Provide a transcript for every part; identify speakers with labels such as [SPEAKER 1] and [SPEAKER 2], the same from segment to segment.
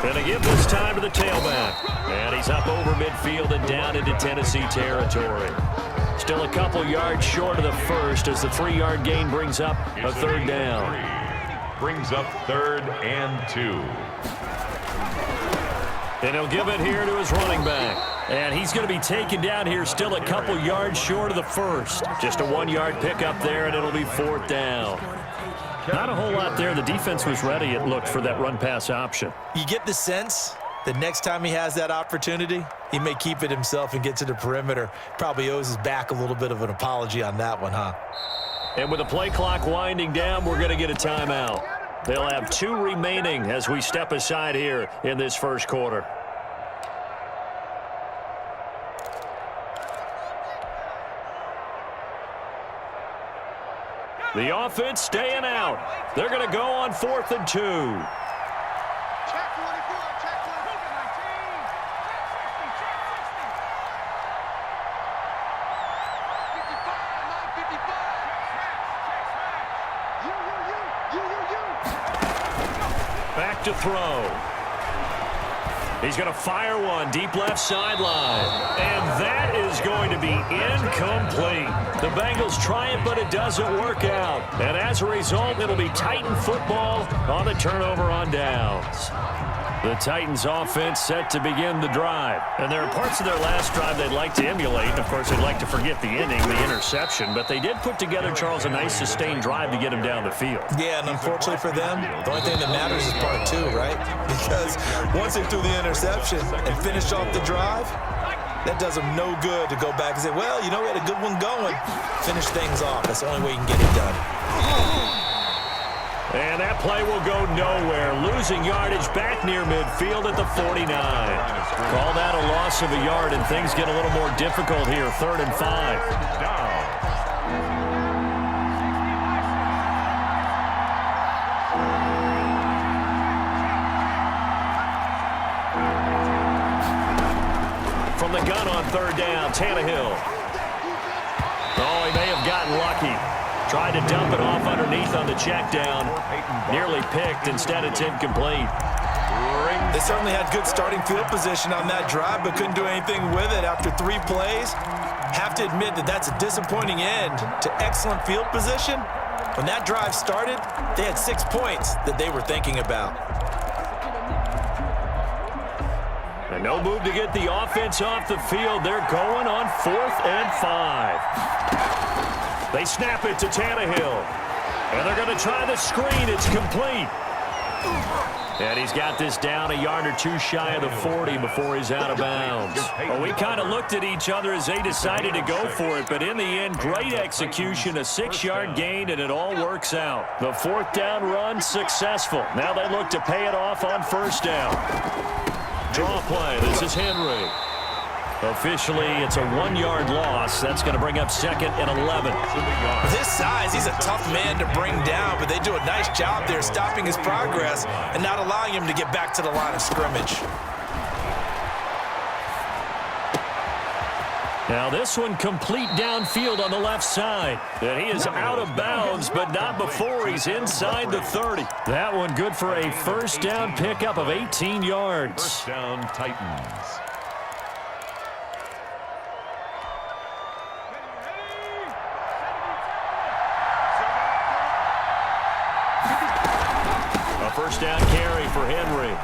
[SPEAKER 1] And to give this time to the tailback. And he's up over midfield and down into Tennessee territory. Still a couple yards short of the first as the 3-yard gain brings up a third down.
[SPEAKER 2] Brings up 3rd and 2.
[SPEAKER 1] And he'll give it here to his running back. And he's going to be taken down here still a couple yards short of the first. Just a 1-yard pickup there, and it'll be 4th down. Not a whole lot there. The defense was ready, it looked, for that run-pass option.
[SPEAKER 3] You get the sense that next time he has that opportunity, he may keep it himself and get to the perimeter. Probably owes his back a little bit of an apology on that one, huh?
[SPEAKER 1] And with the play clock winding down, we're going to get a timeout. They'll have 2 remaining as we step aside here in this first quarter. The offense staying out. They're going to go on 4th and 2. Back to throw. He's going to fire one deep left sideline. And that is going to be incomplete. The Bengals try it, but it doesn't work out. And as a result, it'll be Titan football on the turnover on downs. The Titans offense set to begin the drive. And there are parts of their last drive they'd like to emulate. Of course, they'd like to forget the inning, the interception. But they did put together, Charles, a nice sustained drive to get him down the field.
[SPEAKER 3] Yeah, and unfortunately for them, the only thing that matters is part 2, right? Because once they threw the interception and finished off the drive, that does them no good to go back and say, well, you know, we had a good one going. Finish things off. That's the only way you can get it done.
[SPEAKER 1] And that play will go nowhere. Losing yardage back near midfield at the 49. Call that a loss of a yard, and things get a little more difficult here. 3rd and 5. From the gun on 3rd down, Tannehill. Oh, he may have gotten lucky. Tried to dump it off underneath on the check down. Nearly picked. Instead, it's incomplete.
[SPEAKER 3] They certainly had good starting field position on that drive, but couldn't do anything with it after 3 plays. Have to admit that that's a disappointing end to excellent field position. When that drive started, they had 6 points that they were thinking about.
[SPEAKER 1] And no move to get the offense off the field. They're going on 4th and 5. They snap it to Tannehill. And they're going to try the screen. It's complete. And he's got this down a yard or 2 shy of the 40 before he's out of bounds. Well, we kind of looked at each other as they decided to go for it. But in the end, great execution, a 6-yard gain, and it all works out. The 4th down run successful. Now they look to pay it off on 1st down. Draw play. This is Henry. Officially, it's a 1-yard loss. That's going to bring up 2nd and 11.
[SPEAKER 3] With his size, he's a tough man to bring down, but they do a nice job there stopping his progress and not allowing him to get back to the line of scrimmage.
[SPEAKER 1] Now this one complete downfield on the left side. And he is out of bounds, but not before he's inside the 30. That one good for a 1st down pickup of 18 yards.
[SPEAKER 2] 1st down, Titans.
[SPEAKER 1] A 1st down carry for Henry.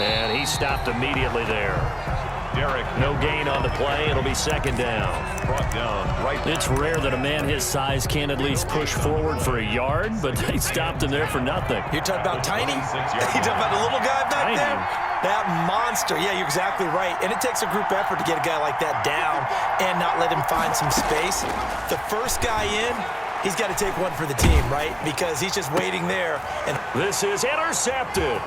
[SPEAKER 1] And he stopped immediately there. No gain on the play. It'll be 2nd down.
[SPEAKER 2] Brought down right.
[SPEAKER 1] It's rare that a man his size can at least push forward for a yard, but they stopped him there for nothing.
[SPEAKER 3] You're talking about tiny? You're talking about the little guy back there? That monster. Yeah, you're exactly right. And it takes a group effort to get a guy like that down and not let him find some space. The first guy in, he's got to take one for the team, right? Because he's just waiting there. And
[SPEAKER 1] this is intercepted.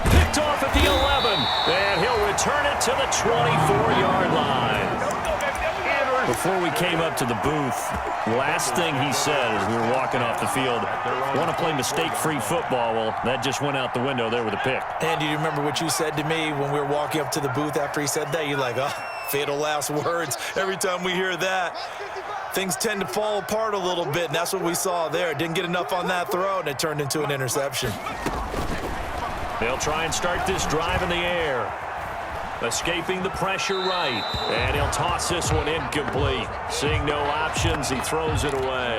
[SPEAKER 1] Picked off at the 11. And he'll return it to the 24-yard line. Before we came up to the booth, last thing he said as we were walking off the field, want to play mistake-free football. Well, that just went out the window there with a pick.
[SPEAKER 3] And do you remember what you said to me when we were walking up to the booth after he said that? You're like, oh, fatal last words. Every time we hear that, things tend to fall apart a little bit, and that's what we saw there. Didn't get enough on that throw, and it turned into an interception.
[SPEAKER 1] They'll try and start this drive in the air. Escaping the pressure right. And he'll toss this one incomplete. Seeing no options, he throws it away.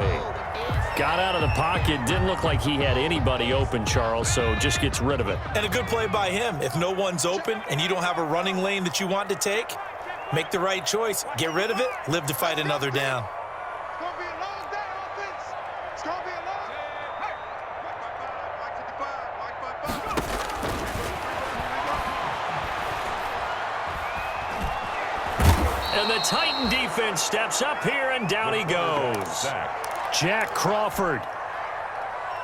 [SPEAKER 1] Got out of the pocket. Didn't look like he had anybody open, Charles, so just gets rid of it.
[SPEAKER 3] And a good play by him. If no one's open and you don't have a running lane that you want to take, make the right choice. Get rid of it. Live to fight another down.
[SPEAKER 1] And the Titan defense steps up here, and down he goes. Jack Crawford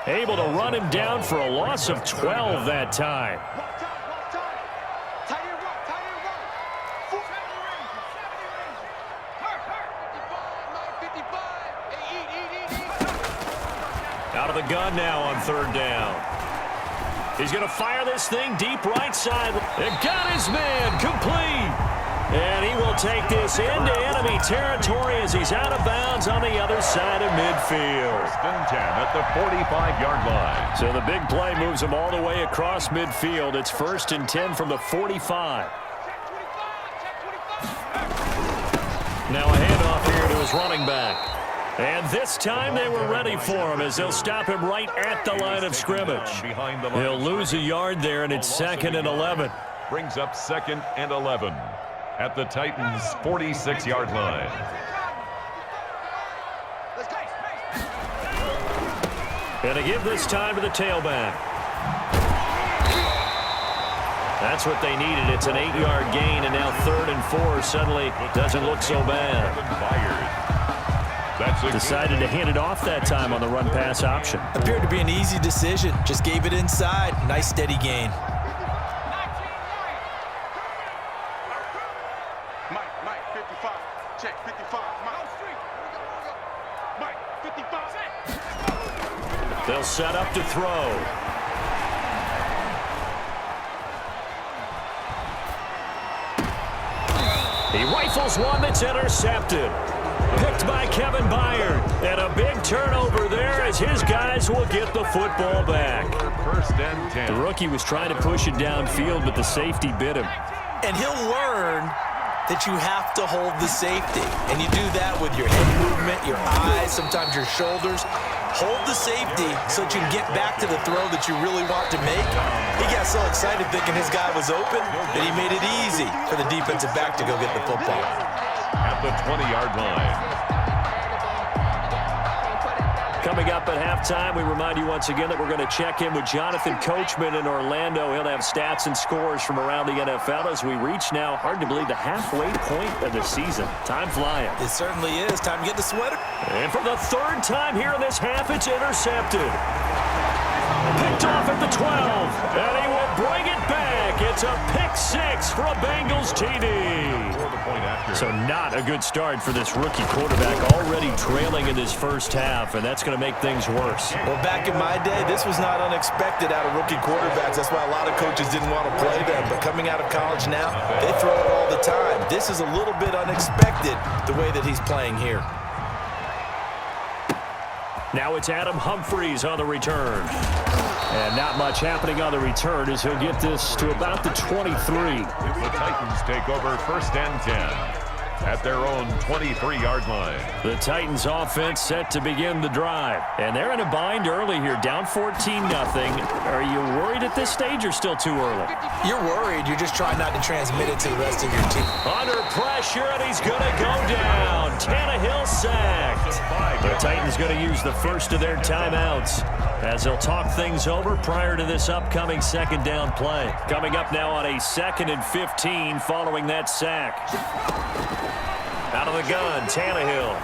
[SPEAKER 1] able to run him down for a loss of 12 that time. Out of the gun now on third down. He's going to fire this thing deep right side. It got his man complete. And he will take this into enemy territory as he's out of bounds on the other side of midfield.
[SPEAKER 2] First and 10 at the 45-yard line.
[SPEAKER 1] So the big play moves him all the way across midfield. It's first and 10 from the 45. Now a handoff here to his running back. And this time they were ready for him as they'll stop him right at the line of scrimmage. He'll lose a yard there, and it's second and 11.
[SPEAKER 2] Brings up second and 11 at the Titans' 46-yard line.
[SPEAKER 1] And to give this time to the tailback. That's what they needed. It's an 8-yard gain, and now third and 4 suddenly doesn't look so bad. Decided to hand it off that time on the run-pass option.
[SPEAKER 3] Appeared to be an easy decision. Just gave it inside. Nice steady gain.
[SPEAKER 1] They'll set up to throw. He rifles one that's intercepted. Picked by Kevin Byard. And a big turnover there as his guys will get the football back.
[SPEAKER 2] First and 10.
[SPEAKER 1] The rookie was trying to push it downfield, but the safety bit him.
[SPEAKER 3] And he'll learn that you have to hold the safety. And you do that with your head movement, your eyes, sometimes your shoulders. Hold the safety so that you can get back to the throw that you really want to make. He got so excited thinking his guy was open that he made it easy for the defensive back to go get the football.
[SPEAKER 2] At the 20-yard line.
[SPEAKER 1] Coming up at halftime, we remind you once again that we're going to check in with Jonathan Coachman in Orlando. He'll have stats and scores from around the NFL as we reach now, hard to believe, the halfway point of the season. Time flying.
[SPEAKER 3] It certainly is. Time to get the sweater.
[SPEAKER 1] And for the third time here in this half, it's intercepted. Picked off at the 12, and he will bring it back. It's a pick six for a Bengals TD. So not a good start for this rookie quarterback, already trailing in this first half, and that's going to make things worse.
[SPEAKER 3] Well, back in my day, this was not unexpected out of rookie quarterbacks. That's why a lot of coaches didn't want to play them. But coming out of college now, they throw it all the time. This is a little bit unexpected, the way that he's playing here.
[SPEAKER 1] Now it's Adam Humphries on the return. And not much happening on the return as he'll get this to about the 23.
[SPEAKER 2] The Titans take over first and 10 at their own 23-yard line.
[SPEAKER 1] The Titans offense set to begin the drive. And they're in a bind early here, down 14-0. Are you worried at this stage or still too early?
[SPEAKER 3] You're worried. You're just trying not to transmit it to the rest of your team.
[SPEAKER 1] Under pressure, and he's going to go down. Tannehill sacked. The Titans going to use the first of their timeouts as they'll talk things over prior to this upcoming second down play. Coming up now on a 2nd and 15 following that sack. Out of the gun, Tannehill.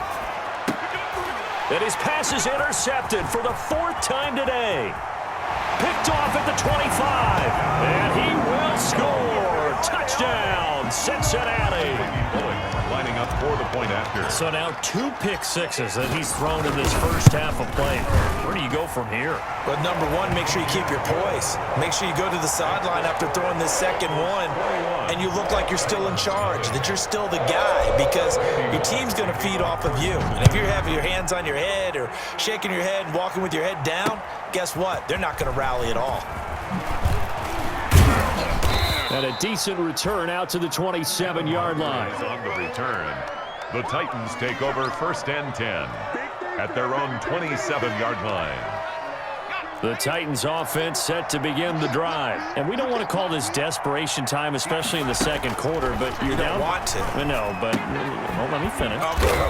[SPEAKER 1] And his pass is intercepted for the 4th time today. Picked off at the 25. And he will score. Touchdown, Cincinnati.
[SPEAKER 2] Lining up for the point after.
[SPEAKER 1] So now 2 pick sixes that he's thrown in this first half of play. Where do you go from here?
[SPEAKER 3] But number one, make sure you keep your poise. Make sure you go to the sideline after throwing this second one, and you look like you're still in charge, that you're still the guy, because your team's going to feed off of you. And if you're having your hands on your head or shaking your head and walking with your head down, guess what? They're not going to rally at all.
[SPEAKER 1] And a decent return out to the 27-yard line.
[SPEAKER 2] On the return, the Titans take over 1st and 10 at their own 27-yard line.
[SPEAKER 1] The Titans offense set to begin the drive. And we don't want to call this desperation time, especially in the second quarter, but you're down.
[SPEAKER 3] You don't want to.
[SPEAKER 1] No, but well, let me finish.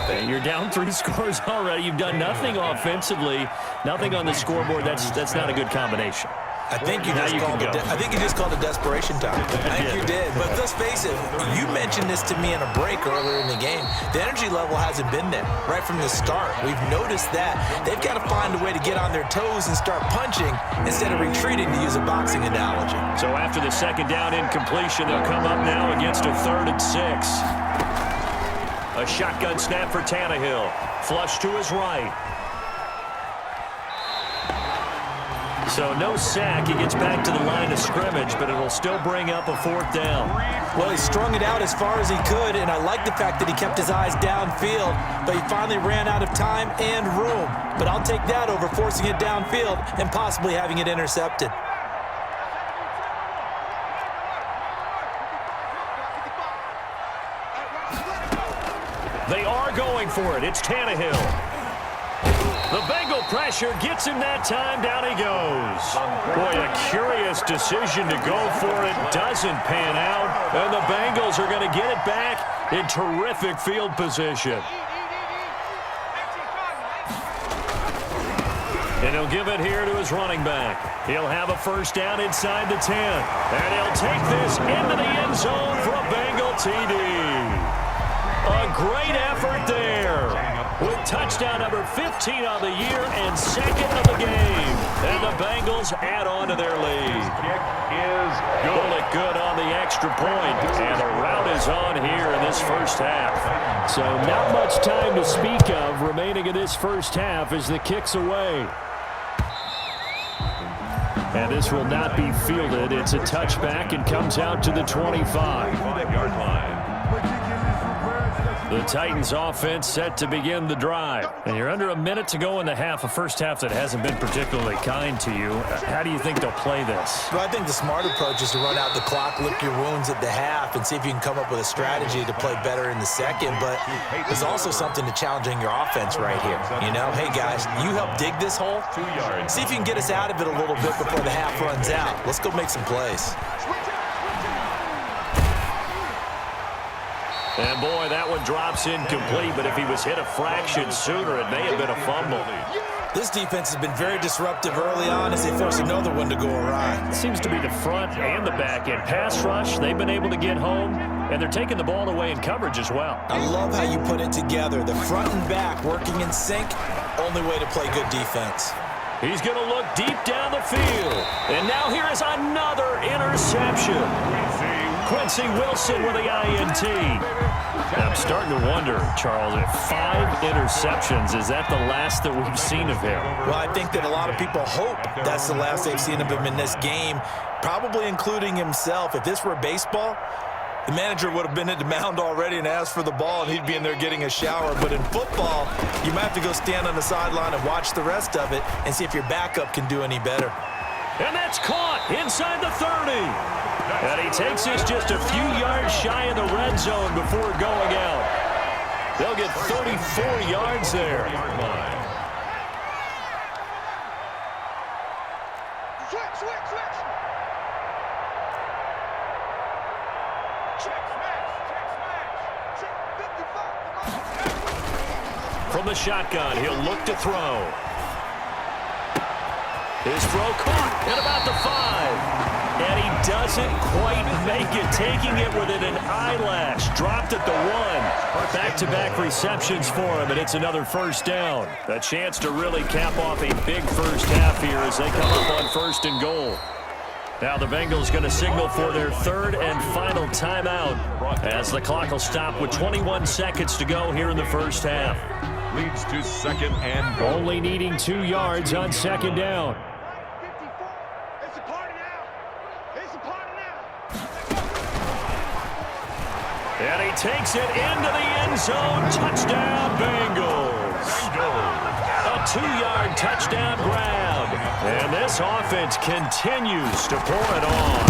[SPEAKER 3] Okay.
[SPEAKER 1] You're down 3 scores already. You've done nothing offensively, nothing on the scoreboard. That's not a good combination.
[SPEAKER 3] I think you just called it desperation time. I think you did. But let's face it, you mentioned this to me in a break earlier in the game. The energy level hasn't been there right from the start. We've noticed that. They've got to find a way to get on their toes and start punching instead of retreating, to use a boxing analogy.
[SPEAKER 1] So after the second down incompletion, they'll come up now against a 3rd and 6. A shotgun snap for Tannehill. Flush to his right. So no sack. He gets back to the line of scrimmage, but it'll still bring up a 4th down.
[SPEAKER 3] Well, he strung it out as far as he could, and I like the fact that he kept his eyes downfield, but he finally ran out of time and room. But I'll take that over forcing it downfield and possibly having it intercepted.
[SPEAKER 1] They are going for it. It's Tannehill. The Bengal pressure gets him that time. Down he goes. Boy, a curious decision to go for it. Doesn't pan out. And the Bengals are going to get it back in terrific field position. And he'll give it here to his running back. He'll have a 1st down inside the 10. And he'll take this into the end zone for a Bengal TD. A great effort there, with touchdown number 15 on the year and 2nd of the game. And the Bengals add on to their lead.
[SPEAKER 2] Kick is good.
[SPEAKER 1] Bullet good on the extra point, and the rout is on here in this first half. So not much time to speak of remaining in this first half as the kick's away. And this will not be fielded. It's a touchback and comes out to the 25-yard line. The Titans offense set to begin the drive. And you're under a minute to go in the half, a first half that hasn't been particularly kind to you. How do you think they'll play this?
[SPEAKER 3] Well, I think the smart approach is to run out the clock, lick your wounds at the half, and see if you can come up with a strategy to play better in the second. But there's also something to challenging your offense right here. You know, hey, guys, you help dig this hole.
[SPEAKER 2] 2 yards.
[SPEAKER 3] See if you can get us out of it a little bit before the half runs out. Let's go make some plays.
[SPEAKER 1] And, boy, that one drops incomplete, but if he was hit a fraction sooner, it may have been a fumble.
[SPEAKER 3] This defense has been very disruptive early on as they force another one to go awry.
[SPEAKER 1] It seems to be the front and the back end. Pass rush, they've been able to get home, and they're taking the ball away in coverage as well.
[SPEAKER 3] I love how you put it together. The front and back working in sync, only way to play good defense.
[SPEAKER 1] He's going to look deep down the field. And now here is another interception. Quincy Wilson with the INT. I'm starting to wonder, Charles, if 5 interceptions, is that the last that we've seen of him?
[SPEAKER 3] Well, I think that a lot of people hope that's the last they've seen of him in this game, probably including himself. If this were baseball, the manager would have been at the mound already and asked for the ball, and he'd be in there getting a shower. But in football, you might have to go stand on the sideline and watch the rest of it and see if your backup can do any better.
[SPEAKER 1] And that's caught inside the 30. And he takes this just a few yards shy of the red zone before going out. They'll get 34 yards there. From the shotgun, he'll look to throw. His throw caught at about the 5. And he doesn't quite make it, taking it within an eyelash. Dropped at the 1. Back-to-back receptions for him, and it's another first down. A chance to really cap off a big first half here as they come up on 1st and goal. Now the Bengals going to signal for their 3rd and final timeout as the clock will stop with 21 seconds to go here in the first half.
[SPEAKER 2] Leads to 2nd and goal.
[SPEAKER 1] Only needing 2 yards on 2nd down. And he takes it into the end zone. Touchdown, Bengals. A 2-yard touchdown grab. And this offense continues to pour it on.